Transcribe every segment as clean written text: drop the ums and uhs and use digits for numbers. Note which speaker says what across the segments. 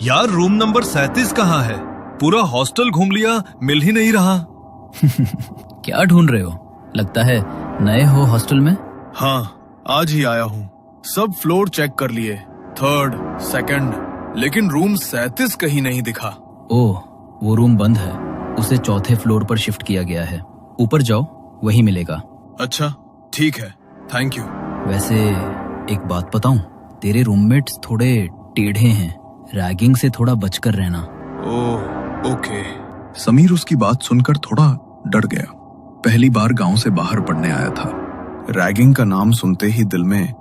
Speaker 1: यार room number 37 कहाँ है? पूरा हॉस्टल घूम लिया, मिल ही नहीं रहा।
Speaker 2: क्या ढूंढ रहे हो? लगता है नए हो हॉस्टल में।
Speaker 1: हाँ, आज ही आया हूँ। सब फ्लोर चेक कर लिए, 3rd, 2nd, लेकिन रूम 37 कहीं नहीं दिखा।
Speaker 2: ओह, वो रूम बंद है। उसे 4थे फ्लोर पर शिफ्ट किया गया है। ऊपर जाओ, वही मिलेगा।
Speaker 1: अच्छा, ठीक है, थैंक यू।
Speaker 2: वैसे एक बात बताऊं, तेरे रूममेट्स थोड़े टेढ़े हैं। रैगिंग से थोड़ा बचकर रहना।
Speaker 1: ओह, ओके।
Speaker 3: समीर उसकी बात सुनकर थोड़ा डर गया। पहली बार गांव से बाहर पढ़ने आया था। रैगिंग का नाम सुनते ही दिल में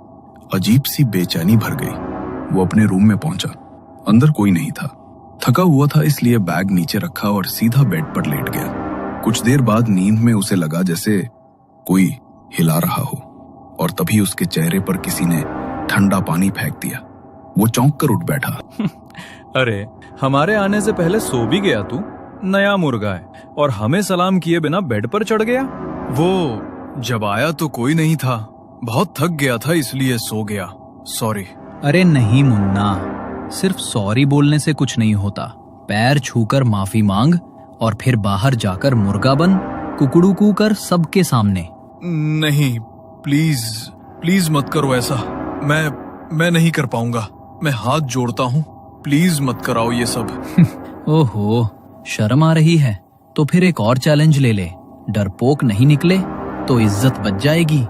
Speaker 3: अजीब सी बेचैनी भर गई। वो अपने रूम में पहुंचा। अंदर कोई नहीं था। थका हुआ था, इसलिए बैग नीचे रखा और सीधा बेड पर लेट गया। कुछ देर बाद नींद में उसे लगा जैसे कोई हिला रहा हो, और तभी उसके चेहरे पर किसी ने ठंडा पानी फेंक दिया। वो चौंक कर उठ बैठा।
Speaker 4: अरे, हमारे आने से पहले सो भी गया तू? नया मुर्गा है और हमें सलाम किए बिना बेड पर चढ़ गया।
Speaker 1: वो जब आया तो कोई नहीं था। बहुत थक गया था इसलिए सो गया। सॉरी।
Speaker 2: अरे नहीं मुन्ना, सिर्फ सॉरी बोलने से कुछ नहीं होता। पैर छूकर माफी मांग और फिर बाहर जाकर मुर्गा बन, कुकड़ू कू कर सबके सामने।
Speaker 1: नहीं, प्लीज प्लीज मत करो ऐसा। मैं नहीं कर पाऊंगा। मैं हाथ जोड़ता हूँ, प्लीज मत कराओ ये सब।
Speaker 2: ओहो, शर्म आ रही है तो फिर एक और चैलेंज ले ले। डरपोक नहीं निकले तो इज्जत बच जाएगी।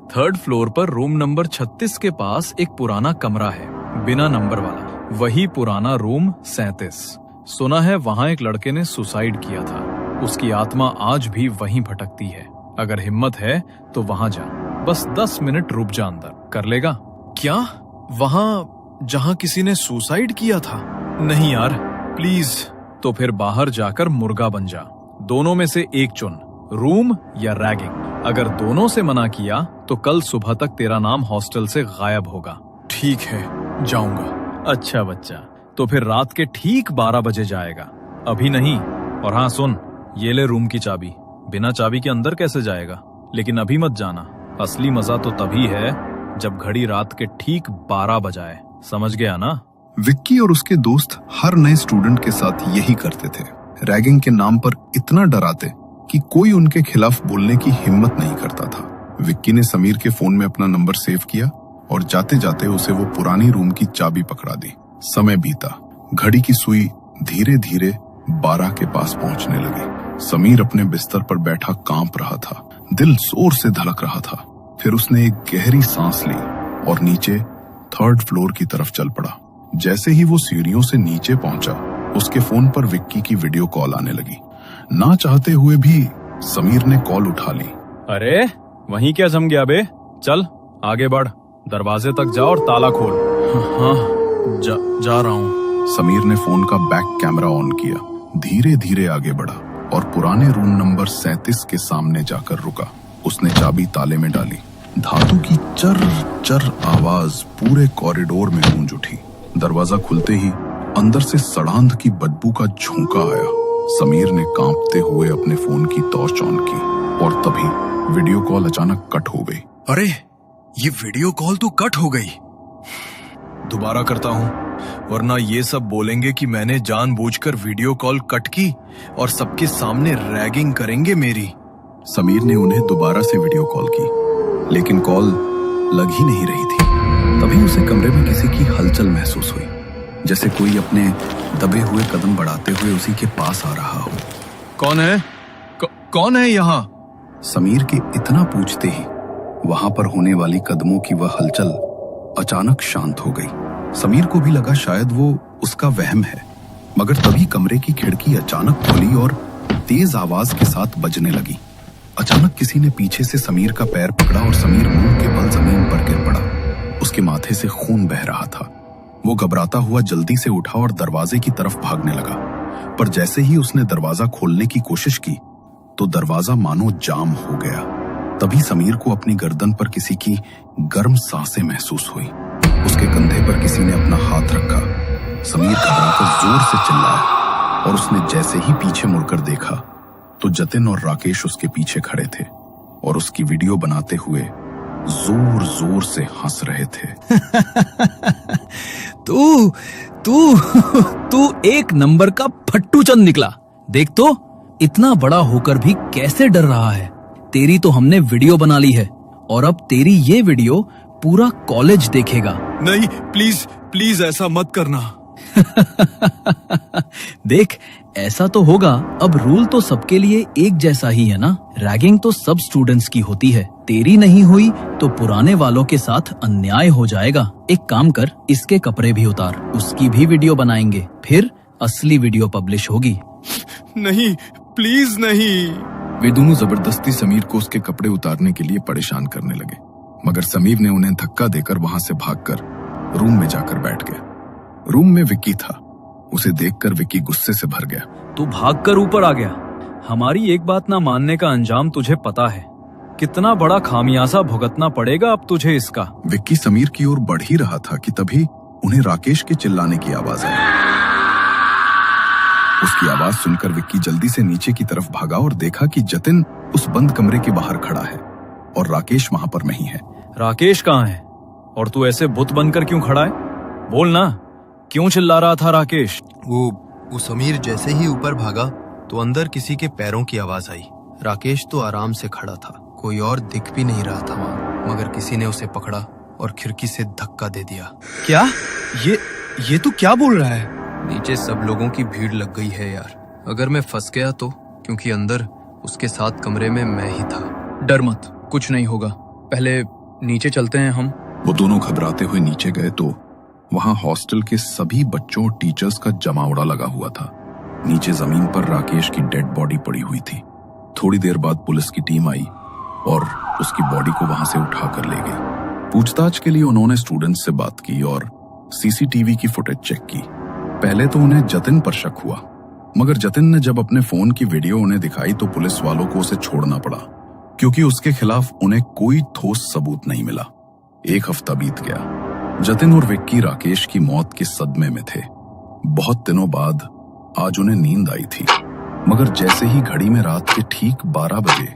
Speaker 4: 3rd फ्लोर पर रूम नंबर 36 के पास एक पुराना कमरा है, बिना नंबर वाला। वही पुराना रूम 37। सुना है वहाँ एक लड़के ने सुसाइड किया था। उसकी आत्मा आज भी वहीं भटकती है। अगर हिम्मत है तो वहाँ जा। बस 10 मिनट रुक जा, अंदर कर लेगा?
Speaker 1: क्या? वहाँ जहाँ किसी ने सुसाइड किया था? नहीं यार, प्लीज।
Speaker 4: तो फिर बाहर जाकर मुर्गा बन जा। दोनों में से एक चुन, रूम या रैगिंग। अगर दोनों से मना किया तो कल सुबह तक तेरा नाम हॉस्टल से गायब होगा।
Speaker 1: ठीक है, जाऊंगा।
Speaker 4: अच्छा बच्चा, तो फिर रात के ठीक 12 बजे जाएगा, अभी नहीं। और हाँ सुन, ये ले रूम की चाबी। बिना चाबी के अंदर कैसे जाएगा? लेकिन अभी मत जाना। असली मजा तो तभी है जब घड़ी रात के ठीक 12 बजाए। समझ गया ना?
Speaker 3: विक्की और उसके दोस्त हर नए स्टूडेंट के साथ यही करते थे। रैगिंग के नाम पर इतना डराते कि कोई उनके खिलाफ बोलने की हिम्मत नहीं करता था। विक्की ने समीर के फोन में अपना नंबर सेव किया और जाते जाते उसे वो पुरानी रूम की चाबी पकड़ा दी। समय बीता। घड़ी की सुई धीरे धीरे 12 के पास पहुंचने लगी। समीर अपने बिस्तर पर बैठा कांप रहा था। दिल जोर से धड़क रहा था। फिर उसने एक गहरी सांस ली और नीचे 3rd फ्लोर की तरफ चल पड़ा। जैसे ही वो सीढ़ियों से नीचे पहुंचा, उसके फोन पर विक्की की वीडियो कॉल आने लगी। ना चाहते हुए भी समीर ने कॉल उठा ली।
Speaker 4: अरे वहीं क्या जम गया बे? चल आगे बढ़, दरवाजे तक जा और ताला खोल।
Speaker 1: हाँ, जा रहा हूँ।
Speaker 3: समीर ने फोन का बैक कैमरा ऑन किया, धीरे धीरे आगे बढ़ा और पुराने रूम नंबर 37 के सामने जाकर रुका। उसने चाबी ताले में डाली। धातु की चर चर आवाज पूरे कॉरिडोर में गूंज उठी। दरवाजा खुलते ही अंदर से सड़ांध की बदबू का झोंका आया। समीर ने कांपते हुए अपने फोन की टॉर्च ऑन की और तभी वीडियो कॉल अचानक कट हो गई।
Speaker 1: अरे, ये वीडियो कॉल तो कट हो गई। दोबारा करता हूँ, वरना ये सब बोलेंगे कि मैंने जानबूझकर वीडियो कॉल कट की और सबके सामने रैगिंग करेंगे मेरी।
Speaker 3: समीर ने उन्हें दोबारा से वीडियो कॉल की, लेकिन कॉल लग ही नहीं रही थी। तभी उसे कमरे में किसी की हलचल महसूस हुई, जैसे कोई अपने दबे हुए कदम बढ़ाते हुए उसी के पास आ रहा हो।
Speaker 1: कौन है? कौन है यहाँ?
Speaker 3: समीर के इतना पूछते ही वहां पर होने वाली कदमों की वह हलचल अचानक शांत हो गई। समीर को भी लगा शायद वो उसका वहम है, मगर तभी कमरे की खिड़की अचानक खुली और तेज आवाज के साथ बजने लगी। अचानक किसी ने पीछे से समीर का पैर पकड़ा और समीर मुंह के बल जमीन पर गिर पड़ा। उसके माथे से खून बह रहा था। वो घबराता हुआ जल्दी से उठा और दरवाजे की तरफ भागने लगा, पर जैसे ही उसने दरवाजा खोलने की कोशिश की तो दरवाजा मानो जाम हो गया। तभी समीर को अपनी गर्दन पर किसी की गर्म सांसें महसूस हुई। उसके कंधे पर किसी ने अपना हाथ रखा। समीर घबराकर जोर से चिल्लाया और उसने जैसे ही पीछे मुड़कर देखा तो जतिन और राकेश उसके पीछे खड़े थे और उसकी वीडियो बनाते हुए जोर जोर से हंस रहे थे।
Speaker 2: तू तू तू एक नंबर का फट्टू चंद निकला। देख तो इतना बड़ा होकर भी कैसे डर रहा है। तेरी तो हमने वीडियो बना ली है और अब तेरी ये वीडियो पूरा कॉलेज देखेगा।
Speaker 1: नहीं, प्लीज प्लीज ऐसा मत करना।
Speaker 2: देख, ऐसा तो होगा। अब रूल तो सबके लिए एक जैसा ही है ना। रैगिंग तो सब स्टूडेंट्स की होती है। तेरी नहीं हुई तो पुराने वालों के साथ अन्याय हो जाएगा। एक काम कर, इसके कपड़े भी उतार, उसकी भी वीडियो बनाएंगे, फिर असली वीडियो पब्लिश होगी।
Speaker 1: नहीं, प्लीज नहीं।
Speaker 3: वे दोनों जबरदस्ती समीर को उसके कपड़े उतारने के लिए परेशान करने लगे, मगर समीर ने उन्हें धक्का देकर वहां से भागकर रूम में जाकर बैठ गया। रूम में विक्की था। उसे देखकर विक्की गुस्से से भर गया।
Speaker 4: तू भागकर ऊपर आ गया। हमारी एक बात ना मानने का अंजाम तुझे पता है। कितना बड़ा खामियाजा भुगतना पड़ेगा अब तुझे इसका।
Speaker 3: विक्की समीर की ओर बढ़ ही रहा था कि तभी उन्हें राकेश के चिल्लाने की आवाज आई। उसकी आवाज सुनकर विक्की जल्दी से नीचे की तरफ भागा और देखा कि जतिन उस बंद कमरे के बाहर खड़ा है और राकेश वहां पर नहीं है।
Speaker 4: राकेश कहाँ है? और तू ऐसे बुत बनकर क्यों खड़ा है? बोल ना, क्यों चिल्ला रहा था राकेश?
Speaker 5: वो समीर जैसे ही ऊपर भागा तो अंदर किसी के पैरों की आवाज आई। राकेश तो आराम से खड़ा था, कोई और दिख भी नहीं रहा था वहां, मगर किसी ने उसे पकड़ा और खिड़की से धक्का दे दिया।
Speaker 6: क्या? ये तू क्या बोल रहा है?
Speaker 5: नीचे सब लोगों की भीड़ लग गई है यार। अगर मैं फंस गया तो, क्योंकि अंदर उसके साथ कमरे में मैं ही था।
Speaker 6: डर मत, कुछ नहीं होगा। पहले नीचे चलते हैं हम।
Speaker 3: वो दोनों घबराते हुए नीचे गए तो वहां हॉस्टल के सभी बच्चों और टीचर्स का जमावड़ा लगा हुआ था। नीचे जमीन पर राकेश की डेड बॉडी पड़ी हुई थी। थोड़ी देर बाद पुलिस की टीम आई और उसकी बॉडी को वहां से उठाकर ले गई। पूछताछ के लिए उन्होंने स्टूडेंट्स से बात की और सीसीटीवी की फुटेज चेक की। पहले तो उन्हें जतिन पर शक हुआ, मगर जतिन ने जब अपने फोन की वीडियो उन्हें दिखाई तो पुलिस वालों को उसे छोड़ना पड़ा, क्योंकि उसके खिलाफ उन्हें कोई ठोस सबूत नहीं मिला। एक हफ्ता बीत गया। जतिन और विक्की राकेश की मौत के सदमे में थे। बहुत दिनों बाद आज उन्हें नींद आई थी, मगर जैसे ही घड़ी में रात के ठीक 12 बजे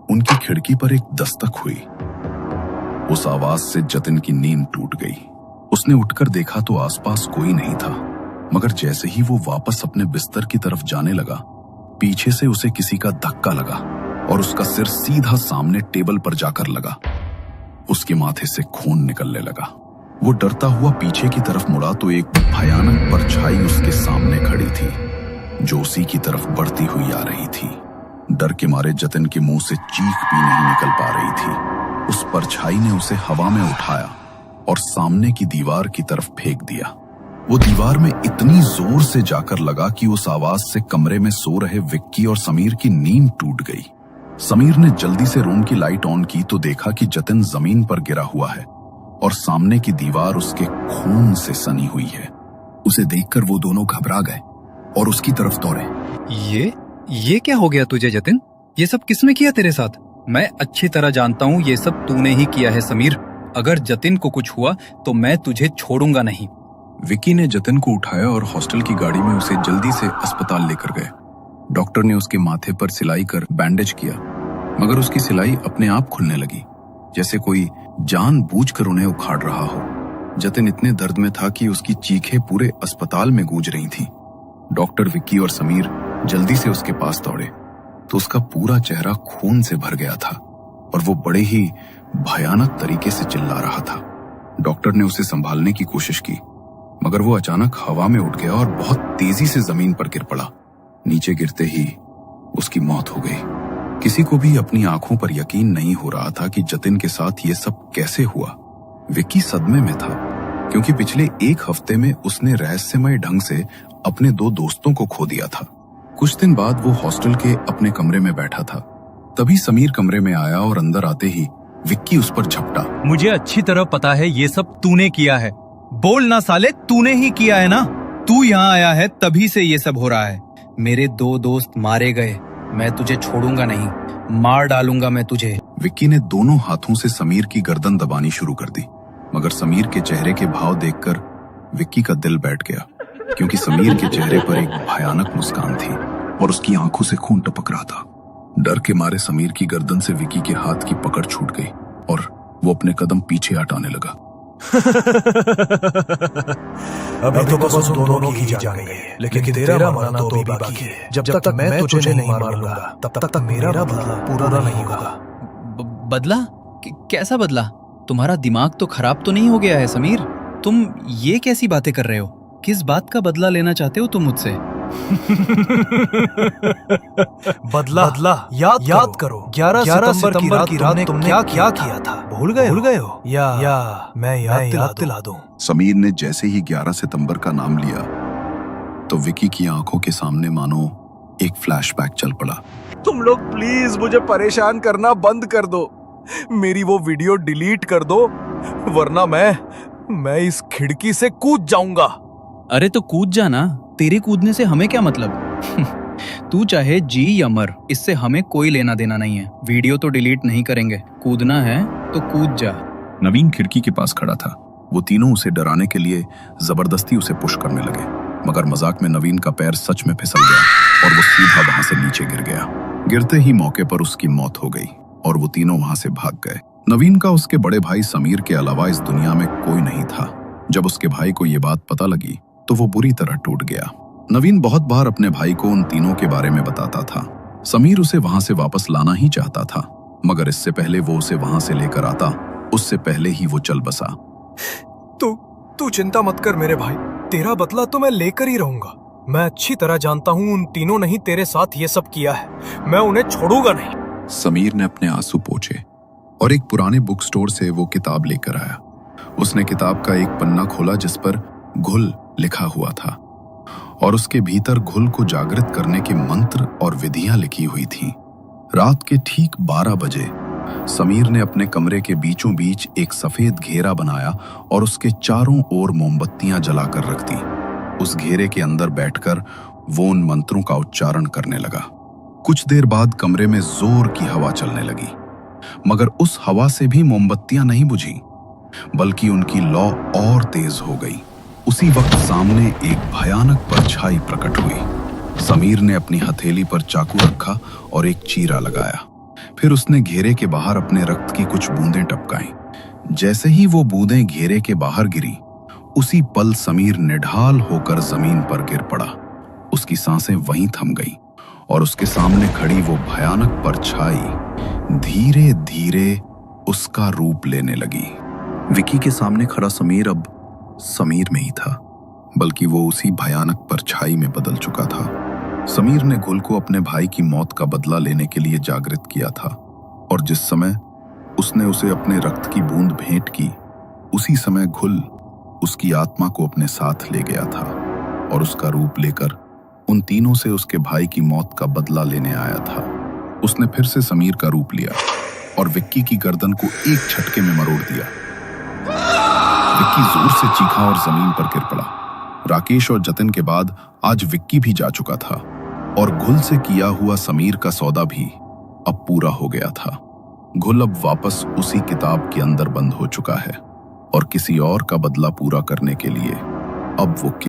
Speaker 3: उनकी खिड़की पर एक दस्तक हुई। उस आवाज से जतिन की नींद टूट गई। उसने उठकर देखा तो आसपास कोई नहीं था, मगर जैसे ही वो वापस अपने बिस्तर की तरफ जाने लगा, पीछे से उसे किसी का धक्का लगा और उसका सिर सीधा सामने टेबल पर जाकर लगा। उसके माथे से खून निकलने लगा। वो डरता हुआ पीछे की तरफ मुड़ा तो एक भयानक परछाई उसके सामने खड़ी थी, जो उसी की तरफ बढ़ती हुई आ रही थी। डर के मारे जतिन के मुंह से चीख भी नहीं निकल पा रही थी। उस परछाई ने उसे हवा में उठाया और सामने की दीवार की तरफ फेंक दिया। वो दीवार में इतनी जोर से जाकर लगा कि उस आवाज से कमरे में सो रहे विक्की और समीर की नींद टूट गई। समीर ने जल्दी से रूम की लाइट ऑन की तो देखा कि जतिन जमीन पर गिरा हुआ है और सामने की दीवार उसके खून से सनी हुई है। उसे देखकर वो दोनों घबरा गए और उसकी तरफ दौड़े।
Speaker 6: ये क्या हो गया तुझे जतिन? ये सब किसने किया तेरे साथ? मैं अच्छी तरह जानता हूँ ये सब तूने ही किया है समीर। अगर जतिन को कुछ हुआ तो मैं तुझे छोड़ूंगा नहीं।
Speaker 3: विक्की ने जतिन को उठाया और हॉस्टल की गाड़ी में उसे जल्दी से अस्पताल लेकर गए। डॉक्टर ने उसके माथे पर सिलाई कर बैंडेज किया, मगर उसकी सिलाई अपने आप खुलने लगी, जैसे कोई जानबूझकर उन्हें उखाड़ रहा हो। जतिन इतने दर्द में था कि उसकी चीखें पूरे अस्पताल में गूंज रही थीं। डॉक्टर, विक्की और समीर जल्दी से उसके पास दौड़े तो उसका पूरा चेहरा खून से भर गया था और वो बड़े ही भयानक तरीके से चिल्ला रहा था। डॉक्टर ने उसे संभालने की कोशिश की, मगर वो अचानक हवा में उठ गया और बहुत तेजी से जमीन पर गिर पड़ा। नीचे गिरते ही उसकी मौत हो गई। किसी को भी अपनी आंखों पर यकीन नहीं हो रहा था कि जतिन के साथ ये सब कैसे हुआ। विक्की सदमे में था, क्योंकि पिछले एक हफ्ते में उसने रहस्यमय ढंग से अपने 2 दोस्तों को खो दिया था। कुछ दिन बाद वो हॉस्टल के अपने कमरे में बैठा था। तभी समीर कमरे में आया और अंदर आते ही विक्की उस पर झपटा।
Speaker 7: मुझे अच्छी तरह पता है ये सब तूने किया है। बोल ना साले, तूने ही किया है ना? तू यहाँ आया है तभी से ये सब हो रहा है। मेरे 2 दोस्त मारे गए, मैं तुझे छोड़ूंगा नहीं, मार डालूंगा मैं तुझे।
Speaker 3: विक्की ने दोनों हाथों से समीर की गर्दन दबानी शुरू कर दी, मगर समीर के चेहरे के भाव देखकर विक्की का दिल बैठ गया, क्योंकि समीर के चेहरे पर एक भयानक मुस्कान थी और उसकी आंखों से खून टपक रहा था। डर के मारे समीर की गर्दन से विक्की के हाथ की पकड़ छूट गई और वो अपने कदम पीछे हटाने लगा।
Speaker 8: अभी तो बस उन दोनों की ही जान गई है, लेकिन तेरा मरना तो अभी बाकी है। जब तक मैं तुझे नहीं मार लूंगा तब तक मेरा बदला पूरा नहीं होगा।
Speaker 2: बदला? कैसा बदला? तुम्हारा दिमाग तो खराब तो नहीं हो गया है समीर? तुम ये कैसी बातें कर रहे हो? किस बात का बदला लेना चाहते हो तुम मुझसे?
Speaker 8: बदला याद करो 11 सितंबर की रात तुमने क्या किया था? भूल गए हो? या मैं याद दिला दूं?
Speaker 3: समीर ने जैसे ही 11 सितंबर का नाम लिया तो विकी की आंखों के सामने मानो एक फ्लैशबैक चल पड़ा।
Speaker 1: तुम लोग प्लीज मुझे परेशान करना बंद कर दो। मेरी वो वीडियो डिलीट कर दो, वरना मैं इस खिड़की से कूद जाऊंगा।
Speaker 2: अरे तो कूद जाना, तेरे कूदने से हमें क्या मतलब? तू चाहे जी या मर, इससे हमें कोई लेना देना नहीं है। वीडियो तो डिलीट नहीं करेंगे, कूदना है तो कूद जा।
Speaker 3: नवीन खिड़की के पास खड़ा था। वो तीनों उसे डराने के लिए जबरदस्ती उसे पुश करने लगे, मगर मजाक में नवीन का पैर सच में फिसल गया और वो सीधा वहां से नीचे गिर गया। गिरते ही मौके पर उसकी मौत हो गई और वो तीनों वहां से भाग गए। नवीन का उसके बड़े भाई समीर के अलावा इस दुनिया में कोई नहीं था। जब उसके भाई को ये बात पता लगी तो वो बुरी तरह टूट गया। नवीन बहुत बार अपने भाई को उन तीनों के बारे में बताता था। समीर उसे वहां से वापस लाना ही चाहता था, मगर इससे पहले वो उसे वहां से लेकर आता, उससे पहले ही वो चल बसा।
Speaker 8: तू चिंता मत कर मेरे भाई, तेरा बदला तो मैं लेकर ही रहूंगा। मैं अच्छी तरह जानता हूँ उन तीनों ने ही तेरे साथ ये सब किया है, मैं उन्हें छोड़ूंगा नहीं।
Speaker 3: समीर ने अपने आंसू पोंछे और एक पुराने बुक स्टोर से वो किताब लेकर आया। उसने किताब का एक पन्ना खोला जिस पर घुल लिखा हुआ था और उसके भीतर घुल को जागृत करने के मंत्र और विधियां लिखी हुई थीं। रात के ठीक 12 बजे समीर ने अपने कमरे के बीचों बीच एक सफेद घेरा बनाया और उसके चारों ओर मोमबत्तियां जलाकर रख दी। उस घेरे के अंदर बैठकर वो उन मंत्रों का उच्चारण करने लगा। कुछ देर बाद कमरे में जोर की हवा चलने लगी, मगर उस हवा से भी मोमबत्तियां नहीं बुझी, बल्कि उनकी लौ और तेज हो गई। उसी वक्त सामने एक भयानक परछाई प्रकट हुई। समीर ने अपनी हथेली पर चाकू रखा और एक चीरा लगाया। फिर उसने घेरे के बाहर अपने रक्त की कुछ बूंदें टपकाईं। जैसे ही वो बूंदें घेरे के बाहर गिरी, उसी पल समीर निढाल होकर जमीन पर गिर पड़ा। उसकी सांसें वहीं थम गईं और उसके सामने खड़ी वो भयानक परछाई धीरे धीरे उसका रूप लेने लगी। विकी के सामने खड़ा समीर अब समीर नहीं था, बल्कि वो उसी भयानक परछाई में बदल चुका था। समीर ने घुल को अपने भाई की मौत का बदला लेने के लिए जागृत किया था और जिस समय उसने उसे अपने रक्त की बूंद भेंट की, उसी समय घुल उसकी आत्मा को अपने साथ ले गया था और उसका रूप लेकर उन तीनों से उसके भाई की मौत का बदला लेने आया था। उसने फिर से समीर का रूप लिया और विक्की की गर्दन को एक झटके में मरोड़ दिया। विक्की जोर से चीखा और जमीन पर गिर पड़ा। राकेश और जतिन के बाद आज विक्की भी जा चुका था और घुल से किया हुआ समीर का सौदा भी अब पूरा हो गया था। घुल अब वापस उसी किताब के अंदर बंद हो चुका है और किसी और का बदला पूरा करने के लिए अब वो